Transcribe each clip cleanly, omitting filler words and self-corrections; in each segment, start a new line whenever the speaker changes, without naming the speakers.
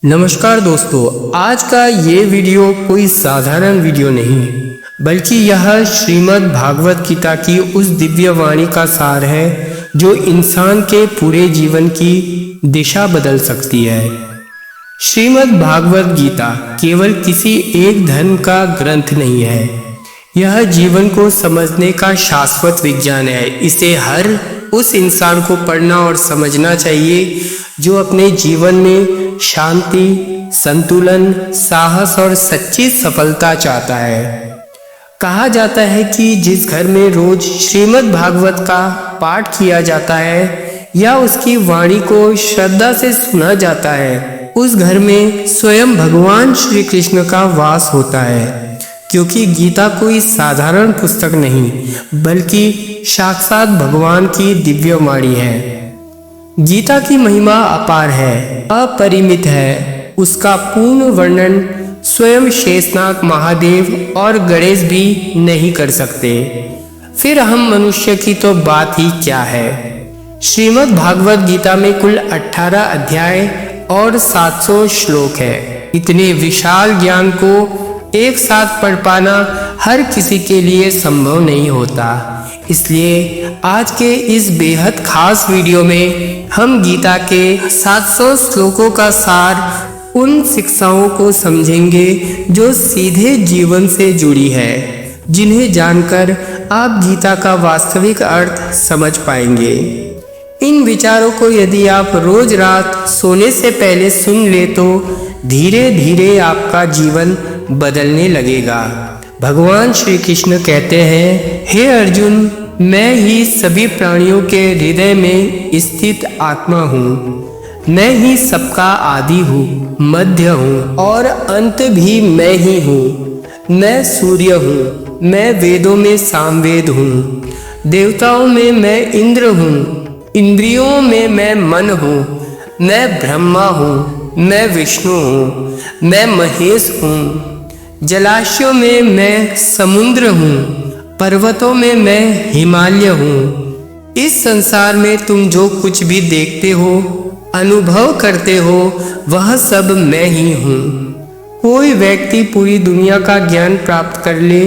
नमस्कार दोस्तों, आज का ये वीडियो कोई साधारण वीडियो नहीं है, बल्कि यह श्रीमद् भागवत गीता की उस दिव्य वाणी का सार है जो इंसान के पूरे जीवन की दिशा बदल सकती है। श्रीमद् भागवत गीता केवल किसी एक धर्म का ग्रंथ नहीं है, यह जीवन को समझने का शाश्वत विज्ञान है। इसे हर उस इंसान को पढ़ना और समझना चाहिए जो अपने जीवन में शांति, संतुलन, साहस और सच्ची सफलता चाहता है। कहा जाता है कि जिस घर में रोज श्रीमद् भागवत का पाठ किया जाता है या उसकी वाणी को श्रद्धा से सुना जाता है, उस घर में स्वयं भगवान श्री कृष्ण का वास होता है। क्योंकि गीता कोई साधारण पुस्तक नहीं, बल्कि साक्षात भगवान की दिव्य वाणी है। गीता की महिमा अपार है, अपरिमित है। उसका पूर्ण वर्णन स्वयं शेषनाग महादेव और गणेश भी नहीं कर सकते, फिर हम मनुष्य की तो बात ही क्या है। श्रीमद् भागवत गीता में कुल 18 अध्याय और 700 श्लोक है। इतने विशाल ज्ञान को एक साथ पढ़ पाना हर किसी के लिए संभव नहीं होता। इसलिए आज के इस बेहद खास वीडियो में हम गीता के 700 श्लोकों का सार, उन शिक्षाओं को समझेंगे जो सीधे जीवन से जुड़ी है, जिन्हें जानकर आप गीता का वास्तविक अर्थ समझ पाएंगे। इन विचारों को यदि आप रोज रात सोने से पहले सुन ले तो धीरे धीरे आपका जीवन बदलने लगेगा। भगवान श्री कृष्ण कहते हैं, हे अर्जुन, मैं ही सभी प्राणियों के हृदय में स्थित आत्मा हूँ। मैं ही सबका आदि हूँ, मध्य हूँ और अंत भी मैं ही हूँ। मैं सूर्य हूँ, मैं वेदों में सामवेद हूँ। देवताओं में मैं इंद्र हूँ, इंद्रियों में मैं मन हूँ। मैं ब्रह्मा हूँ, मैं विष्णु हूँ, मैं महेश हूँ। जलाशयों में मैं समुद्र हूँ, पर्वतों में मैं हिमालय हूँ। इस संसार में तुम जो कुछ भी देखते हो, अनुभव करते हो, वह सब मैं ही हूँ। कोई व्यक्ति पूरी दुनिया का ज्ञान प्राप्त कर ले,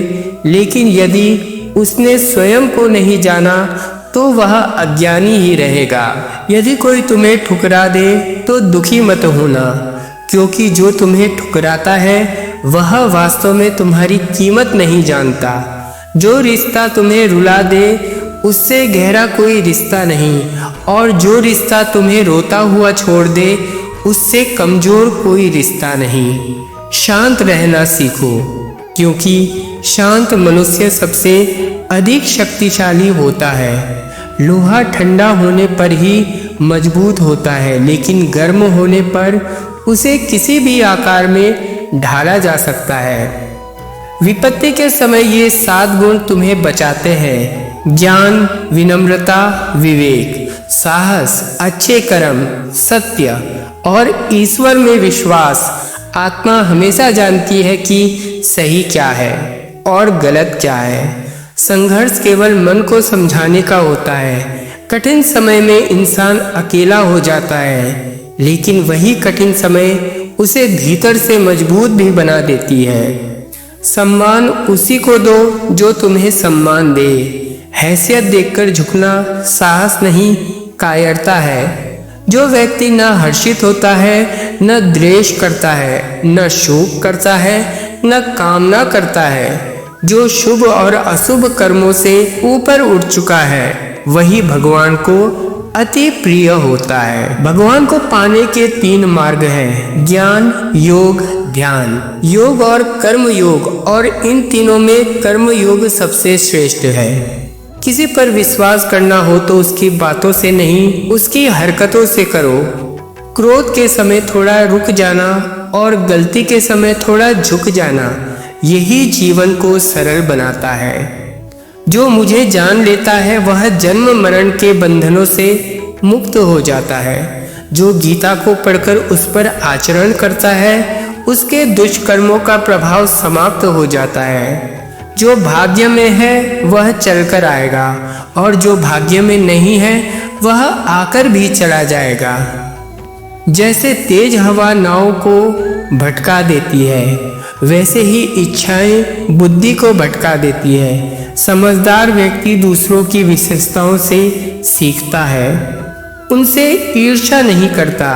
लेकिन यदि उसने स्वयं को नहीं जाना तो वह अज्ञानी ही रहेगा। यदि कोई तुम्हें ठुकरा दे तो दुखी मत होना, क्योंकि जो तुम्हें ठुकराता है वह वास्तव में तुम्हारी कीमत नहीं जानता। जो रिश्ता तुम्हें रुला दे उससे गहरा कोई रिश्ता नहीं, और जो रिश्ता तुम्हें रोता हुआ छोड़ दे उससे कमजोर कोई रिश्ता नहीं। शांत रहना सीखो, क्योंकि शांत मनुष्य सबसे अधिक शक्तिशाली होता है। लोहा ठंडा होने पर ही मजबूत होता है, लेकिन गर्म होने पर उसे किसी भी आकार में ढाला जा सकता है। विपत्ति के समय ये 7 गुण तुम्हें बचाते हैं: ज्ञान, विनम्रता, विवेक, साहस, अच्छे कर्म, सत्य और ईश्वर में विश्वास। आत्मा हमेशा जानती है कि सही क्या है और गलत क्या है। संघर्ष केवल मन को समझाने का होता है। कठिन समय में इंसान अकेला हो जाता है, लेकिन वही कठिन समय उसे भीतर से मजबूत भी बना देती है। सम्मान उसी को दो जो तुम्हें सम्मान दे। हैसियत देखकर झुकना साहस नहीं, कायरता है। जो व्यक्ति न हर्षित होता है, न द्वेष करता है, न शोक करता है, न कामना करता है, जो शुभ और अशुभ कर्मों से ऊपर उठ चुका है, वही भगवान को अति प्रिय होता है। भगवान को पाने के 3 मार्ग हैं: ज्ञान, योग, ध्यान। योग और कर्म योग, और इन तीनों में कर्म योग सबसे श्रेष्ठ है। किसी पर विश्वास करना हो तो उसकी बातों से नहीं, उसकी हरकतों से करो। क्रोध के समय थोड़ा रुक जाना और गलती के समय थोड़ा झुक जाना, यही जीवन को सरल बनाता है। जो मुझे जान लेता है वह जन्म मरण के बंधनों से मुक्त हो जाता है। जो गीता को पढ़कर उस पर आचरण करता है, उसके दुष्कर्मों का प्रभाव समाप्त हो जाता है। जो भाग्य में है वह चलकर आएगा, और जो भाग्य में नहीं है वह आकर भी चला जाएगा। जैसे तेज हवा नाव को भटका देती है, वैसे ही इच्छाएं बुद्धि को भटका देती है। समझदार व्यक्ति दूसरों की विशेषताओं से सीखता है, उनसे ईर्ष्या नहीं करता।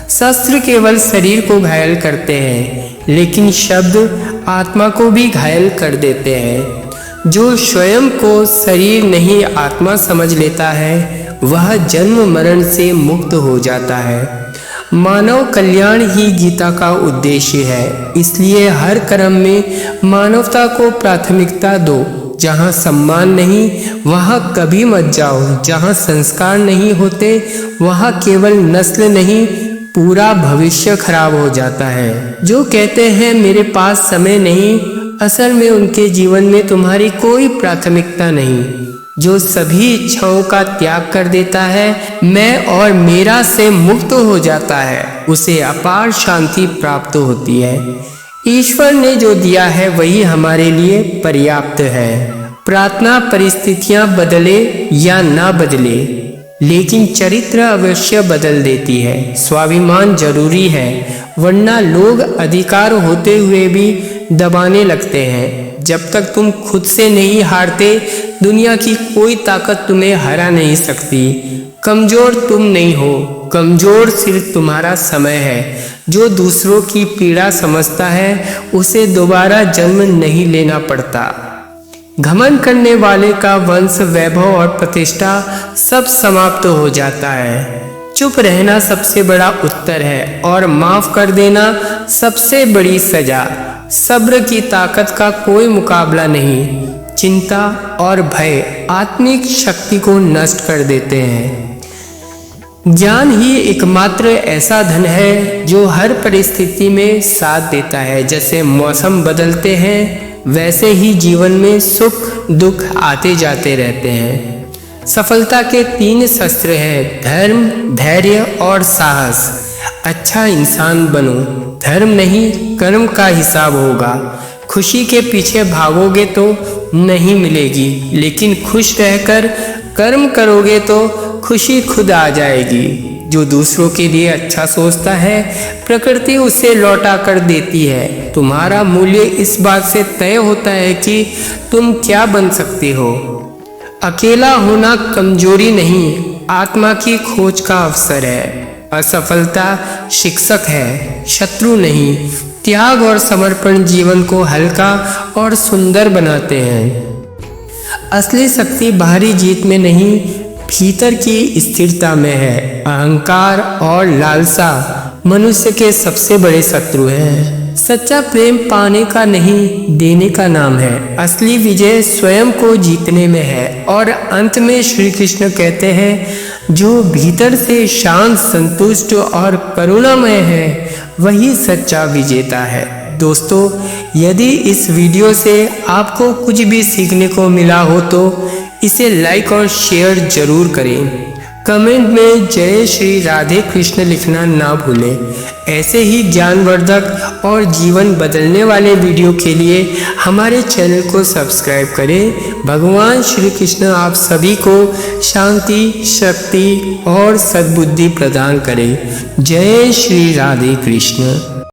शस्त्र केवल शरीर को घायल करते हैं, लेकिन शब्द आत्मा को भी घायल कर देते हैं। जो स्वयं को शरीर नहीं आत्मा समझ लेता है, वह जन्म मरण से मुक्त हो जाता है। मानव कल्याण ही गीता का उद्देश्य है, इसलिए हर कर्म में मानवता को प्राथमिकता दो। जहाँ सम्मान नहीं वहाँ कभी मत जाओ, जहाँ संस्कार नहीं होते वहाँ केवल नस्ल नहीं पूरा भविष्य खराब हो जाता है। जो कहते हैं मेरे पास समय नहीं, असल में उनके जीवन में तुम्हारी कोई प्राथमिकता नहीं। जो सभी इच्छाओं का त्याग कर देता है, मैं और मेरा से मुक्त हो जाता है, उसे अपार शांति प्राप्त होती है। ईश्वर ने जो दिया है वही हमारे लिए पर्याप्त है। प्रार्थना परिस्थितियां बदले या ना बदले, लेकिन चरित्र अवश्य बदल देती है। स्वाभिमान जरूरी है, वरना लोग अधिकार होते हुए भी दबाने लगते हैं। जब तक तुम खुद से नहीं हारते, दुनिया की कोई ताकत तुम्हें हरा नहीं सकती। कमजोर तुम नहीं हो, कमजोर सिर्फ तुम्हारा समय है। जो दूसरों की पीड़ा समझता है, उसे दोबारा जन्म नहीं लेना पड़ता। घमंड करने वाले का वंश, वैभव और प्रतिष्ठा सब समाप्त हो जाता है। चुप रहना सबसे बड़ा उत्तर है और माफ कर देना सबसे बड़ी सजा। सब्र की ताकत का कोई मुकाबला नहीं। चिंता और भय आत्मिक शक्ति को नष्ट कर देते हैं। ज्ञान ही एकमात्र ऐसा धन है जो हर परिस्थिति में साथ देता है। जैसे मौसम बदलते हैं, वैसे ही जीवन में सुख दुख आते जाते रहते हैं। सफलता के 3 शस्त्र हैं, धर्म, धैर्य और साहस। अच्छा इंसान बनो, धर्म नहीं कर्म का हिसाब होगा। खुशी के पीछे भागोगे तो नहीं मिलेगी, लेकिन खुश रहकर कर्म करोगे तो खुशी खुद आ जाएगी। जो दूसरों के लिए अच्छा सोचता है, प्रकृति उसे लौटा कर देती है। तुम्हारा मूल्य इस बात से तय होता है कि तुम क्या बन सकते हो। अकेला होना कमजोरी नहीं, आत्मा की खोज का अवसर है। असफलता शिक्षक है, शत्रु नहीं। त्याग और समर्पण जीवन को हल्का और सुंदर बनाते हैं। असली शक्ति बाहरी जीत में नहीं, भीतर की स्थिरता में है। अहंकार और लालसा मनुष्य के सबसे बड़े शत्रु हैं। सच्चा प्रेम पाने का नहीं, देने का नाम है। असली विजय स्वयं को जीतने में है। और अंत में श्री कृष्ण कहते हैं, जो भीतर से शांत, संतुष्ट और करुणामय है, वही सच्चा विजेता है। दोस्तों, यदि इस वीडियो से आपको कुछ भी सीखने को मिला हो तो इसे लाइक और शेयर जरूर करें। कमेंट में जय श्री राधे कृष्ण लिखना ना भूलें। ऐसे ही ज्ञानवर्धक और जीवन बदलने वाले वीडियो के लिए हमारे चैनल को सब्सक्राइब करें। भगवान श्री कृष्ण आप सभी को शांति, शक्ति और सद्बुद्धि प्रदान करें। जय श्री राधे कृष्ण।